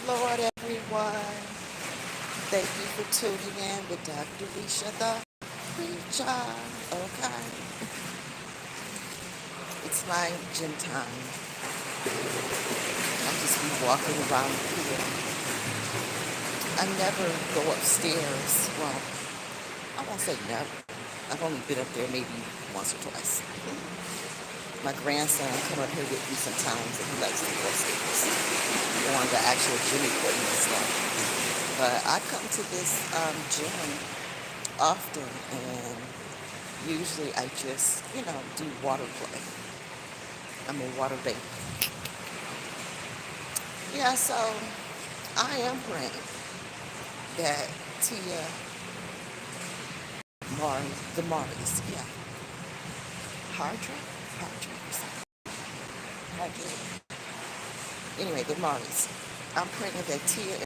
the Lord, everyone. Thank you for tuning in with Dr. Risha, the Preacha-OK. It's my gym time. I just be walking around here. I never go upstairs. Well, I won't say never. I've only been up there maybe once or twice. My grandson come up here with me sometimes, and he likes to go upstairs on the actual gym equipment and stuff. But I come to this gym often, and usually I just, do water play. I'm a water baby. Yeah, so I am praying that Tia the Marlies, yeah, hard drive or something. Hard drive. Anyway, the Marlies. I'm praying that Tia.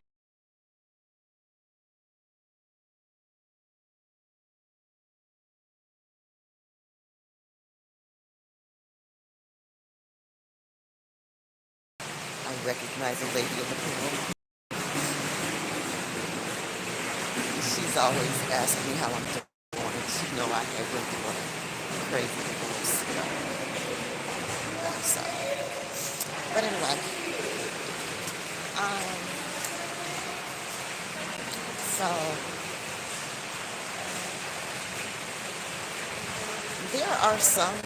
I recognize a lady in the pool. She's always asking me how I'm doing. She know I have went through a crazy divorce, So, but anyway, um, so there are some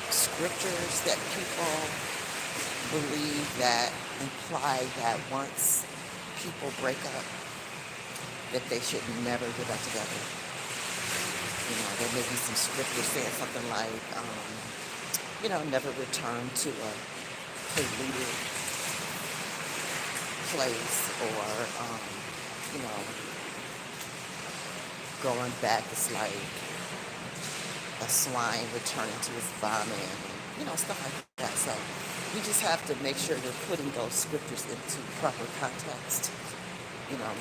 scriptures that people believe that imply that once people break up, that they should never get back together. There may be some scripture saying something like, never return to a polluted place, or, you know, going back is like a swine returning to its vomit, stuff like that. So we just have to make sure we're putting those scriptures into proper context.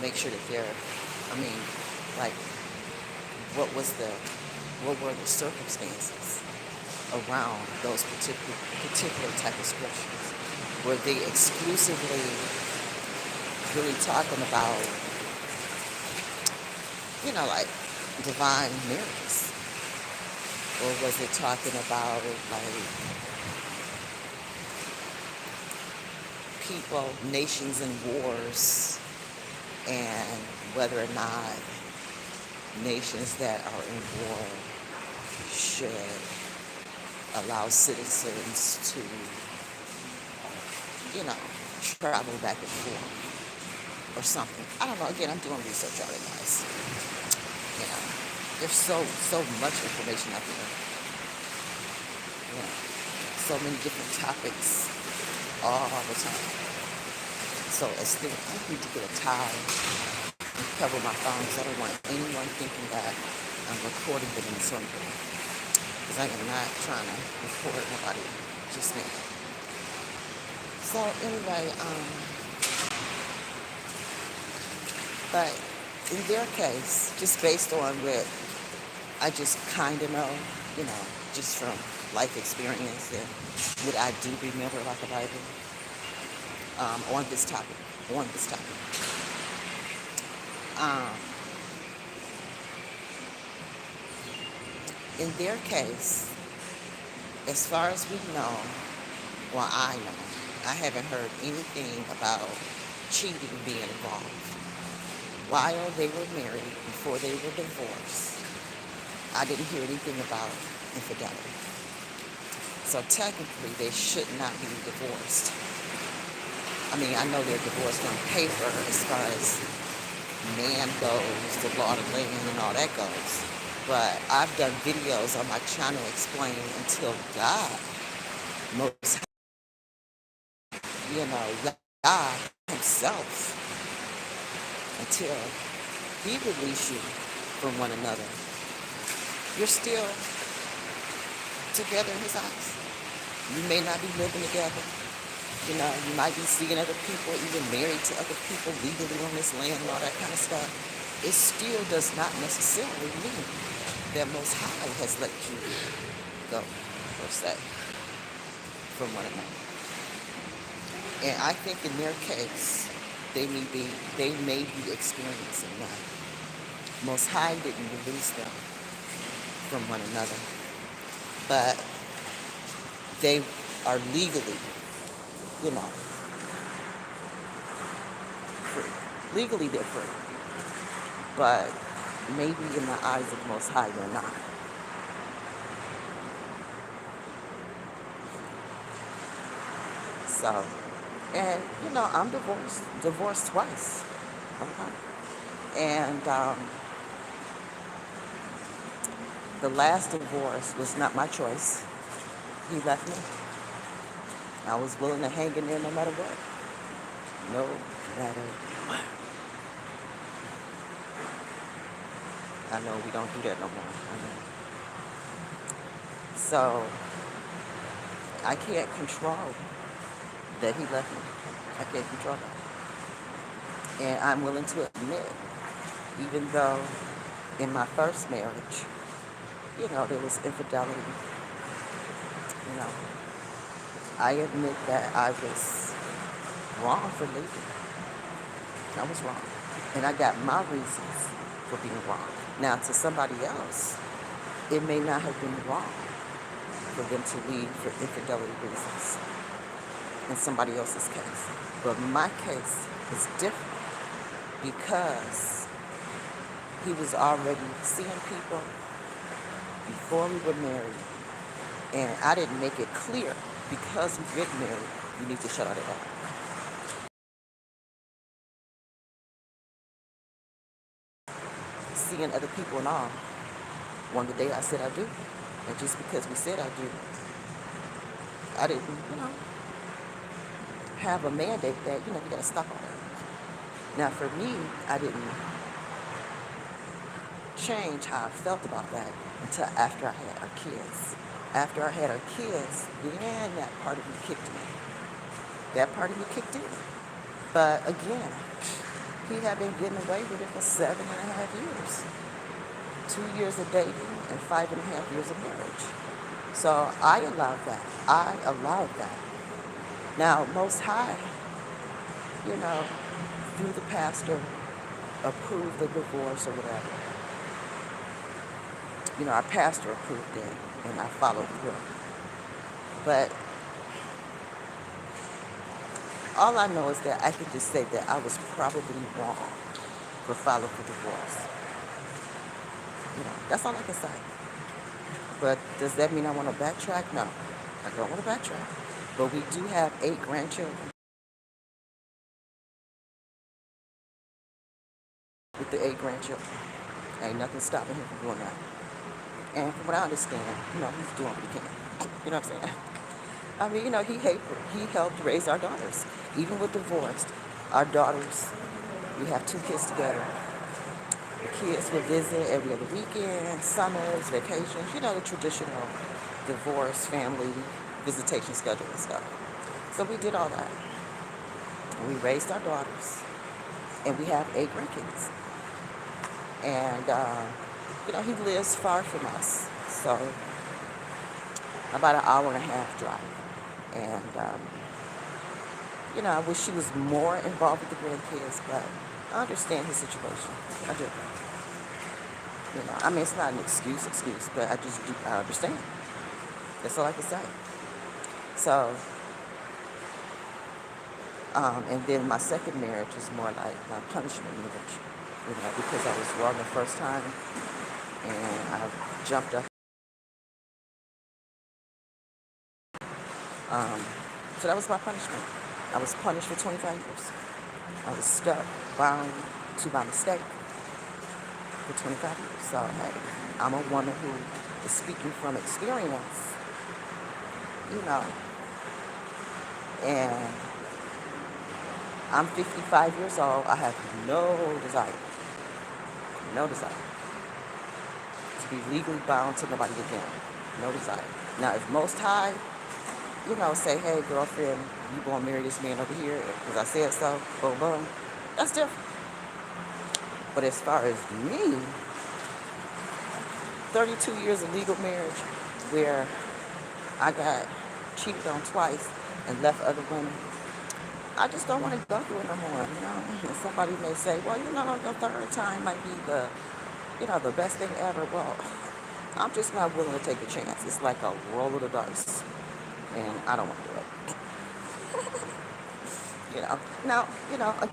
Make sure that they're, like, what were the circumstances around those particular type of scriptures? Were they exclusively really talking about, like divine marriages? Or was it talking about, like, people, nations in wars, and whether or not nations that are in war should allow citizens to, travel back and forth or something? I don't know. Again, I'm doing research on it, guys. There's so much information out there. So many different topics all the time. So I need to get a towel and cover my phone, because I don't want anyone thinking that I'm recording them in something. Because I am not trying to record nobody, just me. So anyway, but in their case, just based on what I just kind of know, just from life experience and what I do remember about the Bible, on this topic. Um, in their case, as far as we know, well, I know, I haven't heard anything about cheating being involved. While they were married, before they were divorced, I didn't hear anything about infidelity. So technically, they should not be divorced. I know they're divorced on paper as far as man goes, the law of the land and all that goes. But I've done videos on my channel explaining until God, most, God himself, until he release you from one another, you're still together in his eyes. You may not be living together. You might be seeing other people, even married to other people legally on this land and all that kind of stuff. It still does not necessarily mean that Most High has let you go, per se, from one another. And I think in their case, they may be experiencing that. Most High didn't release them from one another, but they are legally, you know, free. Legally they're free, but maybe in the eyes of Most High they're not. So, and I'm divorced twice. Okay. And the last divorce was not my choice. He left me. I was willing to hang in there no matter what. No matter what. I know we don't do that no more. I know. So I can't control that he left me. I can't control that. And I'm willing to admit, even though in my first marriage, there was infidelity, you know, I admit that I was wrong for leaving. I was wrong. And I got my reasons for being wrong. Now, to somebody else, it may not have been wrong for them to leave for infidelity reasons in somebody else's case. But my case is different because he was already seeing people before we were married. And I didn't make it clear, because we get married, you need to shut all that down. Seeing other people and all. One day I said I do. And just because we said I do, I didn't, have a mandate that, you got to stop all that. Now for me, I didn't change how I felt about that until after I had our kids. After I had our kids, then that part of me kicked in. That part of me kicked in. But again, he had been getting away with it for 7.5 years. 2 years of dating and 5.5 years of marriage. So I allowed that. I allowed that. Now, Most High, through the pastor, approved the divorce or whatever. Our pastor approved it, and I followed through. But all I know is that I can just say that I was probably wrong for filing for divorce. That's all I can say. But does that mean I want to backtrack? No, I don't want to backtrack. But we do have 8 grandchildren. With the 8 grandchildren, ain't nothing stopping him from doing that. And from what I understand, he's doing what he can. You know what I'm saying? I mean, he helped raise our daughters. Even with divorced, our daughters, we have 2 kids together. The kids will visit every other weekend, summers, vacations, the traditional divorce, family, visitation schedule and stuff. So we did all that. We raised our daughters, and we have 8 grandkids. And, he lives far from us, so about an hour and a half drive. And, I wish she was more involved with the grandkids, but I understand his situation. I do. It's not an excuse, but I understand. That's all I can say. So, and then my second marriage is more like my punishment marriage, because I was wrong the first time, and I jumped up. So that was my punishment. I was punished for 25 years. I was stuck, bound to my mistake for 25 years. So, hey, I'm a woman who is speaking from experience, and I'm 55 years old. I have no desire to be legally bound to nobody again. No desire. Now, if Most High, say, hey, girlfriend, you gonna marry this man over here because I said so, boom, boom, that's different. But as far as me, 32 years of legal marriage where I got cheated on twice and left other women, I just don't want to go through it no more, somebody may say, well, your third time might be the best thing ever. Well, I'm just not willing to take a chance. It's like a roll of the dice, and I don't want to do it. Now, a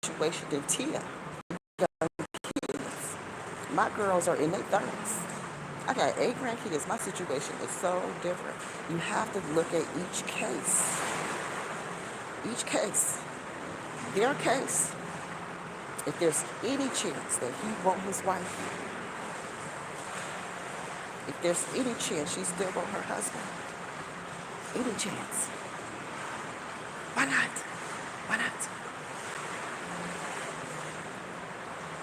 situation in Tia, kids. My girls are in their 30s. I got 8 grandkids. My situation is so different. You have to look at each case. Each case. Their case. If there's any chance that he want his wife, if there's any chance she still want her husband, any chance, why not? Why not?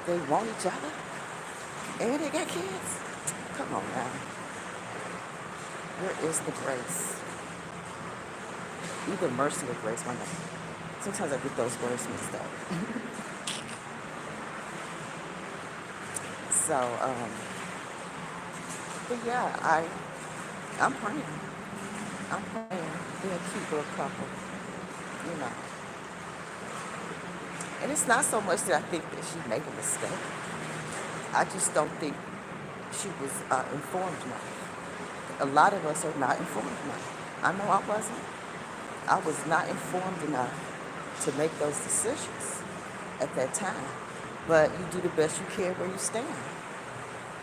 They want each other and they got kids. Come on now. Where is the grace? Either mercy or grace, one day. Sometimes I get those words mixed up. So, but yeah, I'm praying. I'm praying. Be a cute little couple, you know. And it's not so much that I think that she made a mistake. I just don't think she was informed enough. A lot of us are not informed enough. I know I wasn't. I was not informed enough to make those decisions at that time. But you do the best you can where you stand.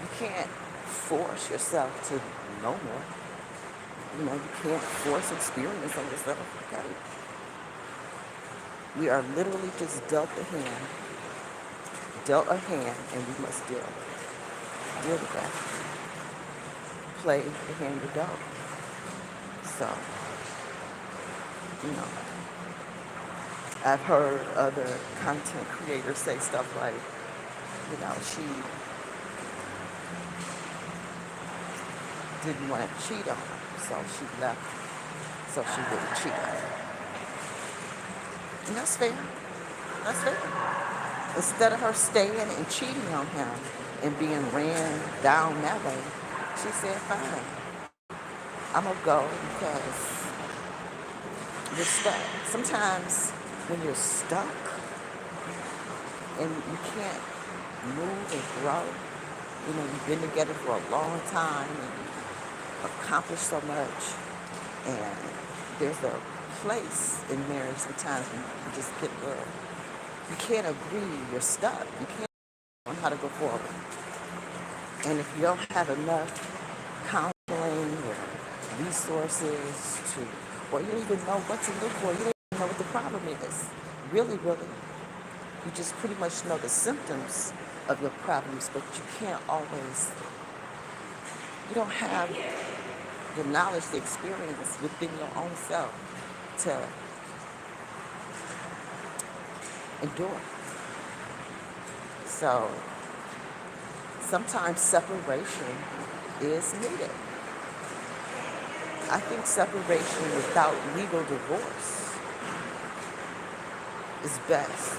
You can't force yourself to know more. You can't force experience on yourself. Okay? We are literally just dealt a hand, and we must deal with that. Play the hand you're dealt. So, I've heard other content creators say stuff like, she didn't want to cheat on her, so she left so she wouldn't cheat on her. And that's fair. That's fair. Instead of her staying and cheating on him and being ran down that way, she said, fine, I'm going to go because you're stuck. Sometimes when you're stuck and you can't move and grow, you've been together for a long time and you've accomplished so much, and there's a place in marriage sometimes when you just get you can't agree, you're stuck. You can't learn how to go forward. And if you don't have enough counseling or resources or you don't even know what to look for, you don't even know what the problem is. Really, really. You just pretty much know the symptoms of your problems, but you can't always, you don't have the knowledge, the experience within your own self to endure. So sometimes separation is needed. I think separation without legal divorce is best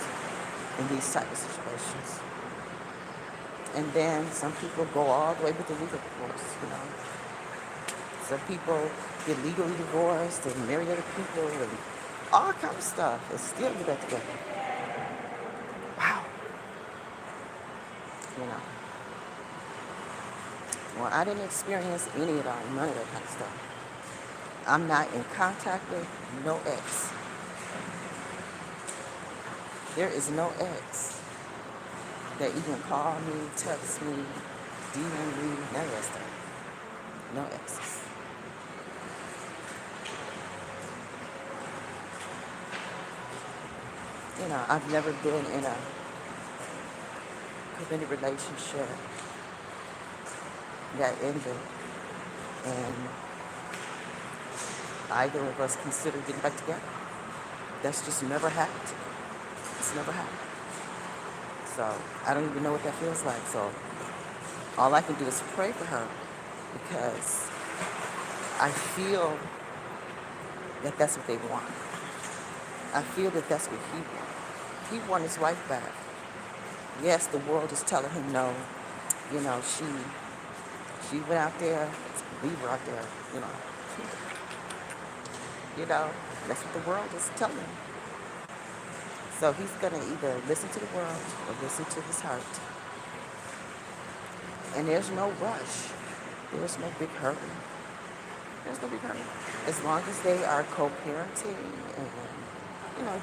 in these type of situations. And then some people go all the way with the legal divorce, Some people get legally divorced and marry other people and all kind of stuff and still get back together. Wow. Well, I didn't experience any of that, none of that kind of stuff. I'm not in contact with no ex. There is no ex that even call me, text me, DM me, none of that stuff. No exes. I've never been in a committed relationship that ended and either of us considered getting back together. That's just never happened. It's never happened. So I don't even know what that feels like. So all I can do is pray for her because I feel that that's what they want. I feel that that's what he wants. He wants his wife back. Yes, the world is telling him no. She went out there, leave her out there, You know, that's what the world is telling him. So he's going to either listen to the world or listen to his heart. And there's no rush. There's no big hurry. There's no big hurry. As long as they are co-parenting and,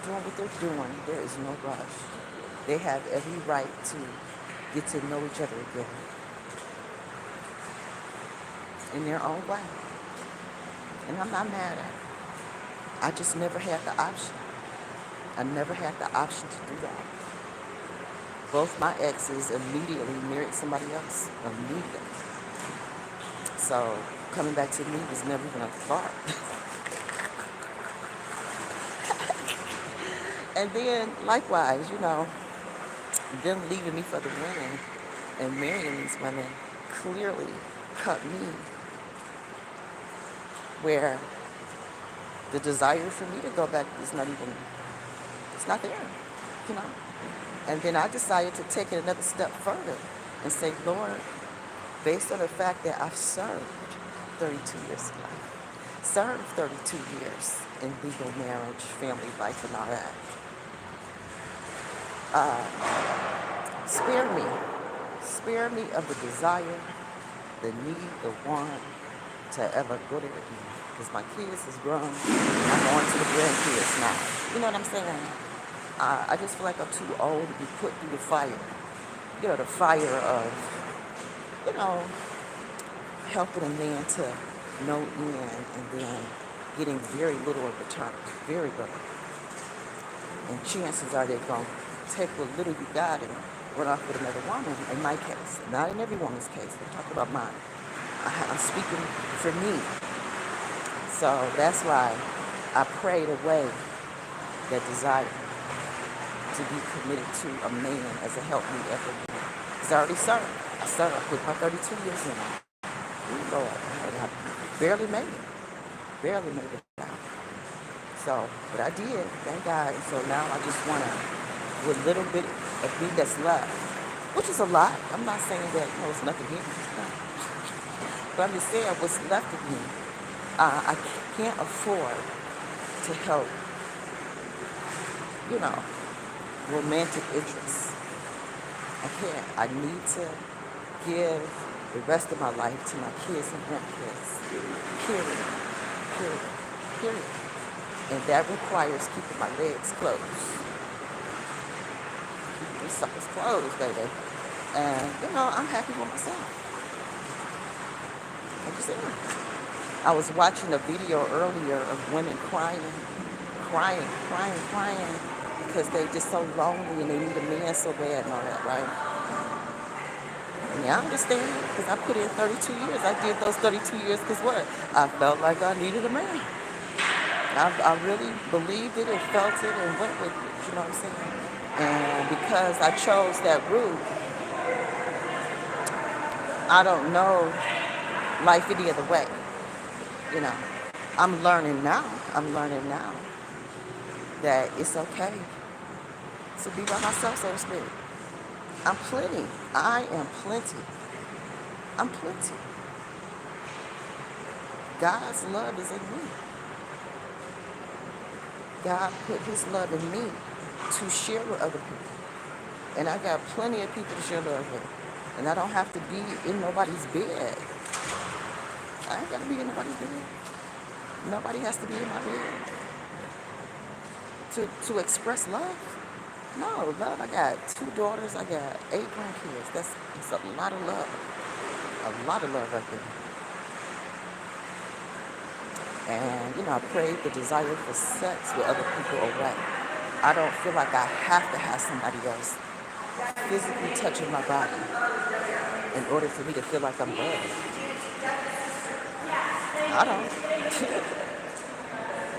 doing what they're doing, there is no rush. They have every right to get to know each other again in their own way. And I'm not mad at it. I just never had the option. I never had the option to do that. Both my exes immediately married somebody else. Immediately. So coming back to me was never even a thought. And then likewise, them leaving me for the women and marrying these women clearly cut me where the desire for me to go back is not even, it's not there, you know. And then I decided to take it another step further and say, Lord, based on the fact that I've served 32 years of life, served 32 years in legal marriage, family life, and all that, spare me of the desire, the need, the want to ever go there again. Because my kids is grown, I'm on to the grandkids now. You know what I'm saying? I just feel like I'm too old to be put through the fire. The fire of, helping a man to no end and then getting very little in return. Very little. And chances are they're going to take what little you got and run off with another woman, in my case. Not in every woman's case. I'm talking about mine. I'm speaking for me. So that's why I prayed away that desire to be committed to a man as a helpmeet ever again. Because I already served. I served. I put my 32 years in. Lord, I barely made it. Barely made it out. So, but I did, thank God. And so now I just want to, with little bit of me that's left, which is a lot. I'm not saying that, it's nothing here. No. But I'm just saying what's left of me, I can't afford to help, romantic interests. I can't. I need to give the rest of my life to my kids and grandkids. Period. Period. Period. And that requires keeping my legs closed. Keeping these suckers closed, baby. And, I'm happy with myself. I just am. I was watching a video earlier of women crying, because they're just so lonely and they need a man so bad and all that, right? Yeah, I understand, because I put in 32 years. I did those 32 years because what? I felt like I needed a man. I really believed it and felt it and went with it, you know what I'm saying? And because I chose that route, I don't know life any other way, I'm learning now that it's okay to be by myself, so to speak. I'm plenty. I am plenty. I'm plenty. God's love is in me. God put his love in me to share with other people. And I got plenty of people to share love with. And I don't have to be in nobody's bed. I ain't got to be in nobody's bed. Nobody has to be in my bed to express love. No, love. I got 2 daughters. I got 8 grandkids. That's a lot of love. A lot of love right there. And, I prayed the desire for sex with other people away. I don't feel like I have to have somebody else physically touching my body in order for me to feel like I'm loved. I don't.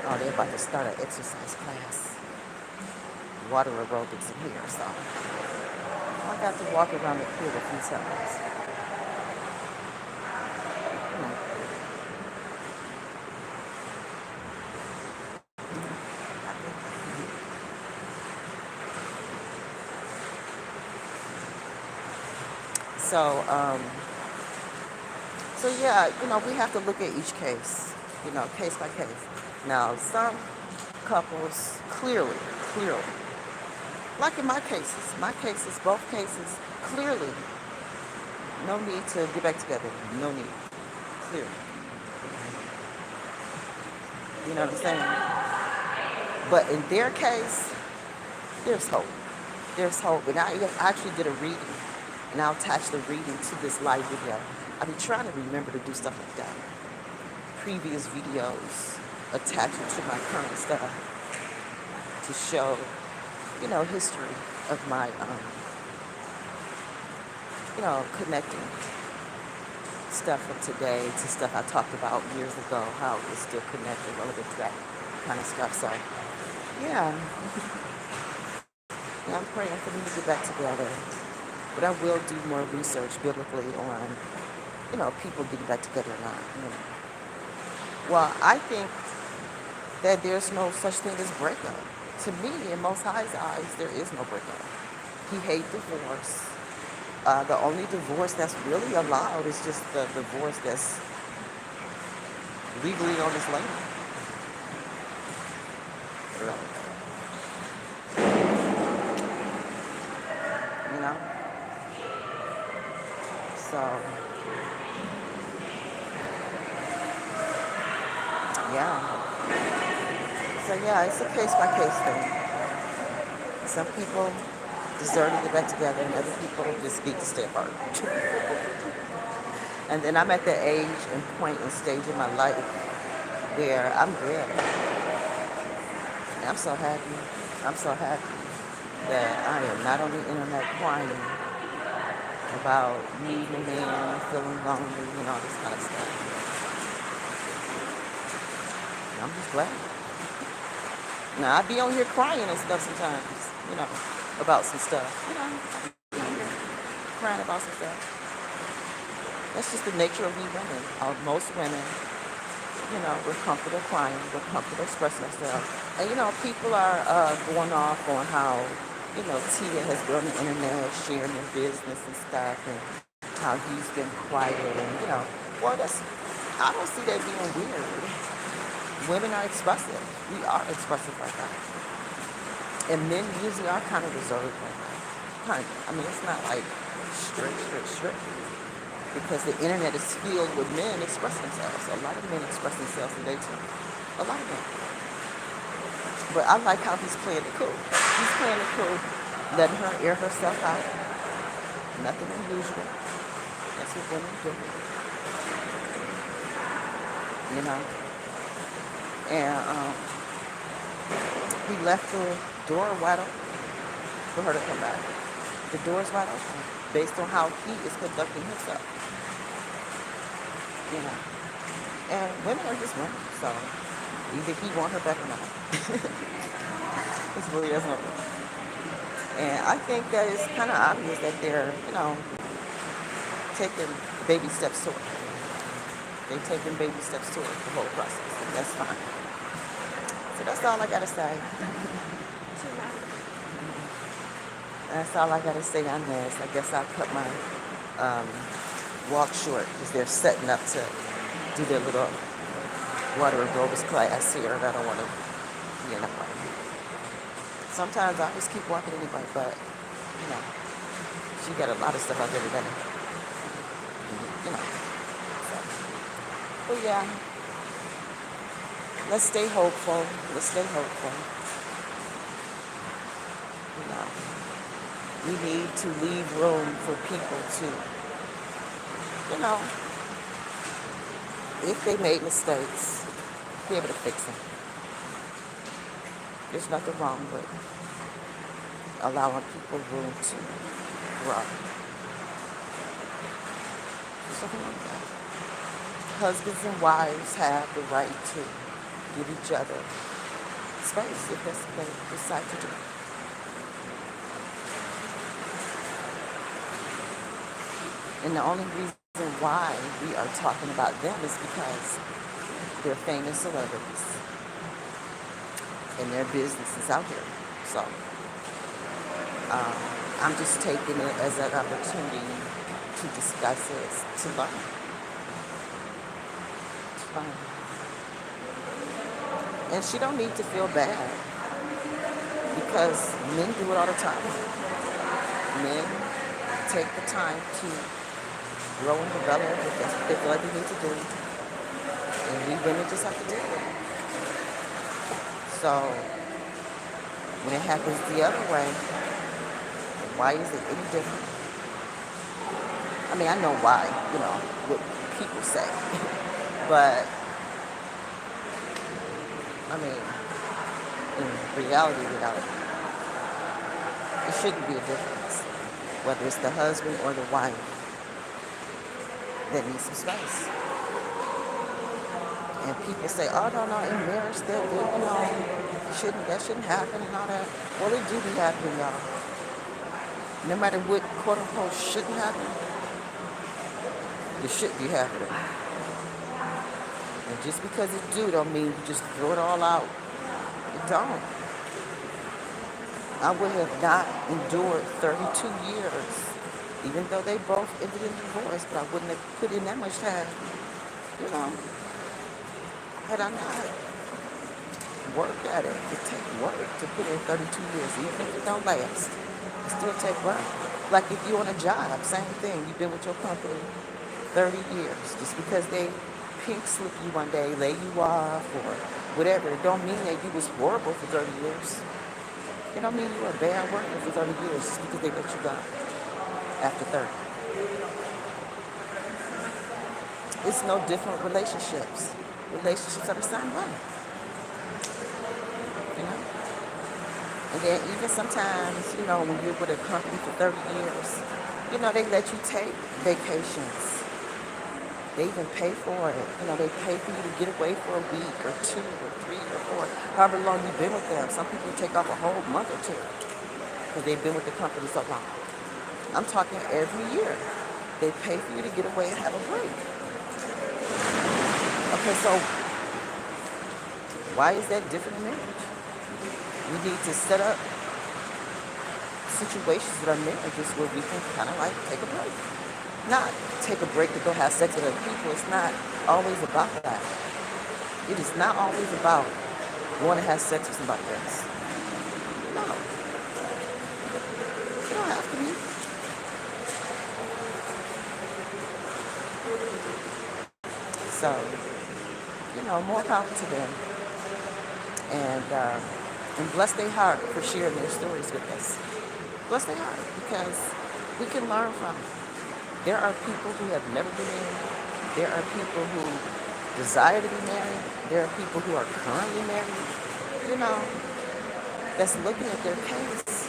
Oh, they're about to start an exercise class. Water aerobics in here, so I got to walk around the pool a few times. So yeah, we have to look at each case, case by case. Now, some couples clearly, like in my cases, both cases, clearly, no need to get back together. No need. Clearly. You know what I'm saying? But in their case, there's hope. There's hope. And I actually did a reading, and I'll attach the reading to this live video. I've been trying to remember to do stuff like that. Previous videos attaching to my current stuff to show, history of my, connecting stuff from today to stuff I talked about years ago, how it's still connected, relevant to that kind of stuff. So, yeah, yeah, I'm praying for them to get back together. But I will do more research biblically on, people getting back together or not. Well, I think that there's no such thing as breakup. To me, in Most High's eyes, there is no breakup. He hates divorce. The only divorce that's really allowed is just the divorce that's legally on this land. Really. You know? So, yeah. So, yeah, it's a case by case thing. Some people deserve to get back together, and other people just need to stay apart. And then I'm at the age and point and stage in my life where I'm good. And I'm so happy. I'm so happy that I am not on the internet crying about needing a man, feeling lonely, and all this kind of stuff. And I'm just glad. Now, I be on here crying and stuff sometimes, about some stuff. I be on here crying about some stuff. That's just the nature of we women. Most women, we're comfortable crying, we're comfortable expressing ourselves. And, people are going off on how, Tia has been on the internet sharing their business and stuff, and how he's been quiet. And, well, I don't see that being weird. Women are expressive. We are expressive like that. And men usually are kind of reserved like that. Kind of. I mean, it's not like strict. Because the internet is filled with men expressing themselves. A lot of men express themselves today too. A lot of men. But I like how he's playing it cool. He's playing it cool, letting her air herself out. Nothing unusual. That's what women do. And he left the door wide open for her to come back. The door is wide open based on how he is conducting himself. And women are just women, so either he want her back or not. It's really doesn't know. And I think that it's kind of obvious that they're, taking baby steps toward it. They're taking baby steps toward the whole process, and that's fine. So that's all I gotta say. That's all I gotta say on this. I guess I'll cut my walk short because they're setting up to do their little water aerobics class here, and I don't want to be in that way. Sometimes I just keep walking anyway, but she got a lot of stuff out there today. So. But yeah, let's stay hopeful. Let's stay hopeful. We need to leave room for people to, if they made mistakes, be able to fix them. There's nothing wrong with allowing people room to grow. There's nothing wrong with that. Husbands and wives have the right to give each other space if that's what they decide to do. And the only reason why we are talking about them is because they're famous celebrities and their business is out here. So I'm just taking it as an opportunity to discuss it, to learn. And she don't need to feel bad because men do it all the time. Men take the time to grow and develop if that's what they feel like they need to do. And we women just have to deal with it. So when it happens the other way, why is it any different? I mean, I know why, what people say. But, I mean, in reality, it shouldn't be a difference. Whether it's the husband or the wife that needs some space. And people say, oh, no, in marriage, that shouldn't happen and all that. Well, it do be happening, y'all. No matter what, quote unquote, shouldn't happen, it should be happening. And just because it do don't mean you just throw it all out. It don't. I would have not endured 32 years, even though they both ended in divorce, but I wouldn't have put in that much time, you know, had I not worked at it. It takes work to put in 32 years, even if it don't last. It still take work. Like if you're on a job, same thing. You've been with your company 30 years. Just because they pink slip you one day, lay you off, or whatever, it don't mean that you was horrible for 30 years. It don't mean you were a bad worker for 30 years just because they let you go after 30. It's no different with relationships. Relationships are the same way. You know? And then even sometimes, when you're with a company for 30 years, they let you take vacations. They even pay for it. They pay for you to get away for a week or 2 or 3 or 4, however long you've been with them. Some people take off a whole month or 2 because they've been with the company so long. I'm talking every year. They pay for you to get away and have a break. Okay, so why is that different in marriage? We need to set up situations with our marriages where we can kind of like take a break. Not take a break to go have sex with other people. It's not always about that. It is not always about going to have sex with somebody else. No. You don't have to be. So, more power to them. And bless their heart for sharing their stories with us. Bless their heart because we can learn from it. There are people who have never been married. There are people who desire to be married. There are people who are currently married, that's looking at their case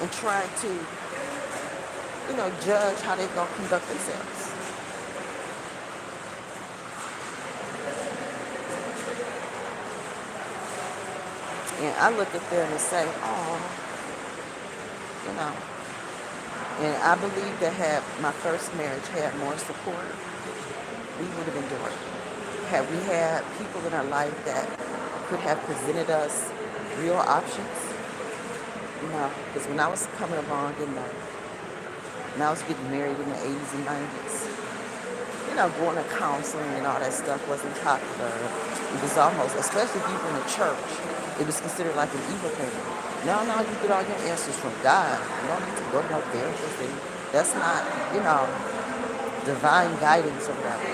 and trying to, judge how they're going to conduct themselves. And I look at them and say, oh, And I believe that had my first marriage had more support, we would have endured. Had we had people in our life that could have presented us real options, because when I was coming along when I was getting married in the 80s and 90s, going to counseling and all that stuff wasn't popular. It was almost, especially if you were in the church, it was considered like an evil thing. No, you get all your answers from God. You don't need to go to no therapist. That's not, divine guidance or whatever.